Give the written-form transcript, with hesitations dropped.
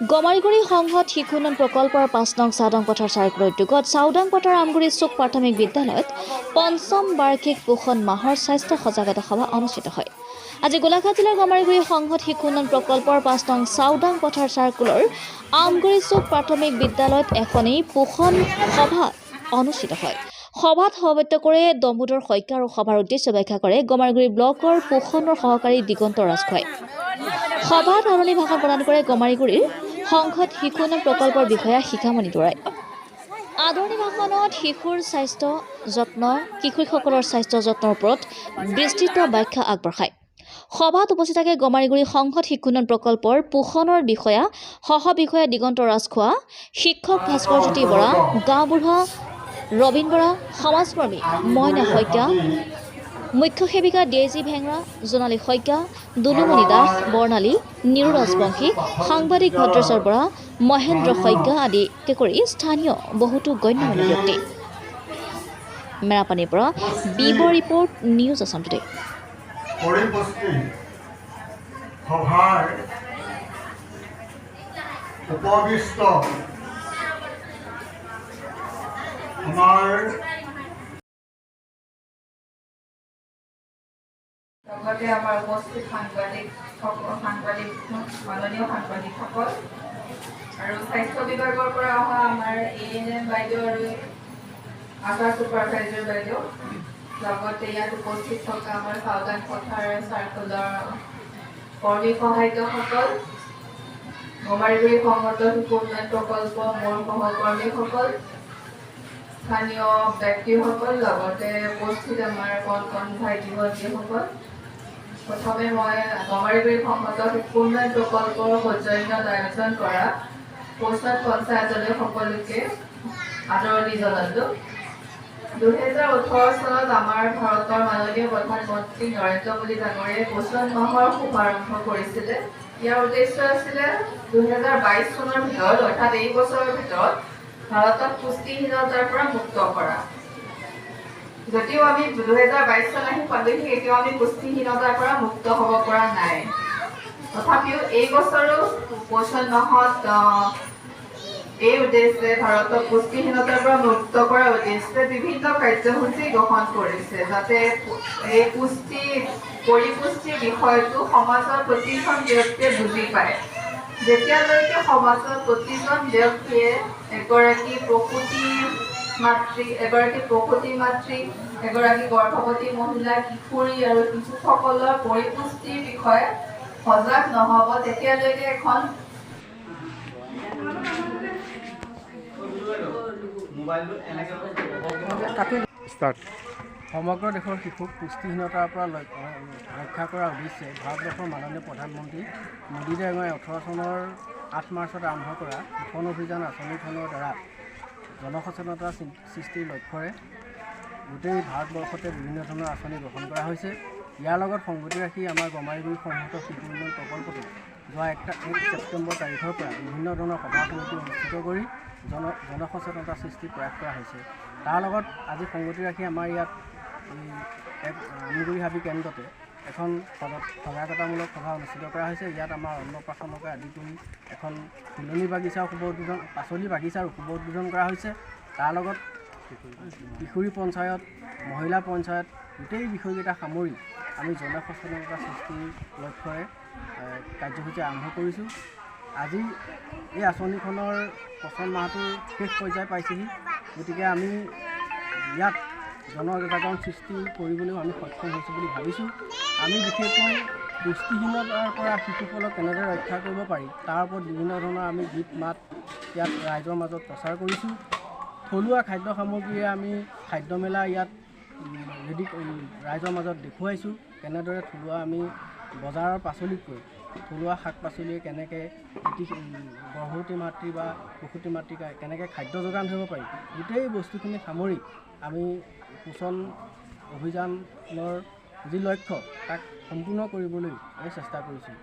গমাৰিগুৰি সংঘত শিশু উন্নয়ন প্ৰকল্পৰ ৫ নং চাওদাং পথাৰ চাৰ্কুলৰ উদ্যোগত চাওদাং পথাৰ আমগুৰি চুক প্ৰাথমিক বিদ্যালয়ত পঞ্চম বাৰ্ষিক পোষণ মাহৰ স্বাস্থ্য সজাগতা সভা অনুষ্ঠিত হয়। আজি গোলাঘাট জিলাৰ গমাৰিগুৰি সংঘত শিশু উন্নয়ন প্ৰকল্পৰ ৫ নং চাওদাং পথাৰ চাৰ্কুলৰ আমগুৰি চুক প্ৰাথমিক বিদ্যালয়ত এখনি পোষণ সভা অনুষ্ঠিত হয়। সভাত সভাপতিত্ব কৰে দম্বোধৰ শইকীয়া আৰু সভাৰ উদ্দেশ্য ব্যাখ্যা কৰে গমাৰিগুৰি ব্লকৰ পোষণৰ সহকাৰী দিগন্ত ৰাজখোৱাই। সভাত আৰম্ভণি ভাষণ প্ৰদান কৰে গমাৰিগুৰিৰ সংঘত শিশু উন্নয়ন প্ৰকল্পৰ বিষয়া শিখামণি দুৰাই। আদৰণি ভাষণত শিশুৰ স্বাস্থ্য যত্ন কিশোৰীসকলৰ স্বাস্থ্য যত্নৰ ওপৰত বিস্তৃত ব্যাখ্যা আগবঢ়ায়। সভাত উপস্থিত থাকে গমাৰিগুৰি সংঘত শিশু উন্নয়ন প্ৰকল্পৰ পোষণৰ বিষয়া সহ বিষয়া দিগন্ত ৰাজখোৱা, শিক্ষক ভাস্কৰ জ্যোতি বৰা, গাঁওবুঢ়া ৰবীন বৰা, সমাজকৰ্মী মইনা শইকীয়া, মুখ্য সেৱিকা ডেইজি ভেংৰা, জোনালী শইকীয়া, দুলুমণি দাস, বৰ্ণালী, নিৰু ৰাজবংশী, সাংবাদিক ভদ্ৰেশ্বৰ বৰা, মহেন্দ্ৰ শইকীয়া আদিকে কৰি স্থানীয় বহুতো গণ্যমান্য ব্যক্তি। মেৰাপানীৰ পৰা বিব ৰিপৰ্ট, নিউজ আছাম টুডে। লগতে আমাৰ উপস্থিত মাননীয় সাংবাদিকসকল আৰু স্বাস্থ্য বিভাগৰ পৰা অহা আমাৰ ANM বাইদেউ আৰু আশা ছুপাৰভাইজাৰ বাইদেউ, লগতে ইয়াত উপস্থিত থকা আমাৰ চাওদাং পথাৰ চাৰ্কুলৰ কৰ্মী সহায়কসকল, গমাৰিগুৰি সংহত শিশু উন্নয়ন প্ৰকল্প মোৰ সহকৰ্মীসকল, স্থানীয় ব্যক্তিসকল, লগতে উপস্থিত আমাৰ কণ ভাইটি ভণ্টিসকল। প্ৰথমে মই গমাৰিগুৰি সংহত শিশু উন্নয়ন প্ৰকল্পৰ সৌজন্যত আয়োজন কৰা পোষণ পঞ্চায়তলৈ সকলোকে আদৰণি জনালোঁ। 2018 চনত আমাৰ ভাৰতৰ মাননীয় প্ৰধানমন্ত্ৰী নৰেন্দ্ৰ মোদী ডাঙৰীয়াই পোষণ মাহৰ শুভাৰম্ভ কৰিছিলে। ইয়াৰ উদ্দেশ্য আছিলে 2022 চনৰ ভিতৰত, অৰ্থাৎ এই বছৰৰ ভিতৰত ভাৰতক পুষ্টিহীনতাৰ পৰা মুক্ত কৰা। যদিও আমি 2022 চন আহি পালোহি, এতিয়াও আমি পুষ্টিহীনতাৰ পৰা মুক্ত হ'ব পৰা নাই। তথাপিও এই বছৰো পোষণ মাহত এই উদ্দেশ্যে ভাৰতক পুষ্টিহীনতাৰ পৰা মুক্ত কৰাৰ উদ্দেশ্যে বিভিন্ন কাৰ্যসূচী গ্ৰহণ কৰিছে, যাতে এই পৰিপুষ্টিৰ বিষয়টো সমাজৰ প্ৰতিজন ব্যক্তিয়ে বুজি পায়। যেতিয়ালৈকে সমাজৰ প্ৰতিজন ব্যক্তিয়ে এগৰাকী প্ৰসূতি মাতৃ, এগৰাকী গৰ্ভৱতী মহিলা, কিশোৰী আৰু শিশুসকলৰ পৰিপুষ্টিৰ বিষয়ে সজাগ নহ'ব, তেতিয়ালৈকে এখন সমগ্ৰ দেশৰ শিশুক পুষ্টিহীনতাৰ পৰা ৰক্ষা কৰাৰ উদ্দেশ্যে ভাৰতবৰ্ষৰ মাননীয় প্ৰধানমন্ত্ৰী মোদী ডাঙৰীয়াই 18 চনৰ 8 মাৰ্চত আৰম্ভ কৰা পোষণ অভিযান আঁচনিখনৰ দ্বাৰা জনসচেতনতা সৃষ্টিৰ লক্ষ্যৰে গোটেই ভাৰতবৰ্ষতে বিভিন্ন ধৰণৰ আঁচনি গ্ৰহণ কৰা হৈছে। ইয়াৰ লগত সংগতি ৰাখি আমাৰ গমাৰিগুৰি সংহত শিশু উন্নয়ন প্ৰকল্পটো যোৱা 1 ছেপ্টেম্বৰ তাৰিখৰ পৰা বিভিন্ন ধৰণৰ সভা সমিতি অনুষ্ঠিত কৰি জনসচেতনতা সৃষ্টিৰ প্ৰয়াস কৰা হৈছে। তাৰ লগত আজি সংগতি ৰাখি আমাৰ ইয়াত আমগুৰি হাবি কেন্দ্ৰতে এখন সজাগতামূলক সভা অনুষ্ঠিত কৰা হৈছে। ইয়াত আমাৰ অন্নপ্ৰাশনকে আদি কৰি এখন ফুলনি বাগিচাৰ শুভ উদ্বোধন, পাচলি বাগিচাৰ শুভ উদ্বোধন কৰা হৈছে। তাৰ লগত কিশোৰী পঞ্চায়ত, মহিলা পঞ্চায়ত গোটেই বিষয়কেইটা সামৰি আমি জনসচেতনতা সৃষ্টিৰ লক্ষ্যৰে কাৰ্যসূচী আৰম্ভ কৰিছোঁ। আজি এই আঁচনিখনৰ পোষণ মাহটোৰ শেষ পৰ্যায় পাইছেহি, গতিকে আমি ইয়াত জনজাগৰণ সৃষ্টি কৰিবলৈও আমি সক্ষম হৈছোঁ বুলি ভাবিছোঁ। আমি বিশেষকৈ পুষ্টিহীনতাৰ পৰা শিশুসকলক কেনেদৰে ৰক্ষা কৰিব পাৰি তাৰ ওপৰত বিভিন্ন ধৰণৰ আমি গীত মাত ইয়াত ৰাইজৰ মাজত প্ৰচাৰ কৰিছোঁ। থলুৱা খাদ্য সামগ্ৰীৰে আমি খাদ্যমেলা ইয়াত ৰাইজৰ মাজত দেখুৱাইছোঁ, কেনেদৰে থলুৱা আমি বজাৰৰ পাচলিতকৈ থলুৱা শাক পাচলিয়ে কেনেকৈ গৰ্ভৱতী মাতৃ বা প্ৰসূতি মাতৃক কেনেকৈ খাদ্য যোগান ধৰিব পাৰি, গোটেই বস্তুখিনি সামৰি আমি পোষণ অভিযানৰ যি লক্ষ্য তাক সম্পূৰ্ণ কৰিবলৈ আমি চেষ্টা কৰিছোঁ।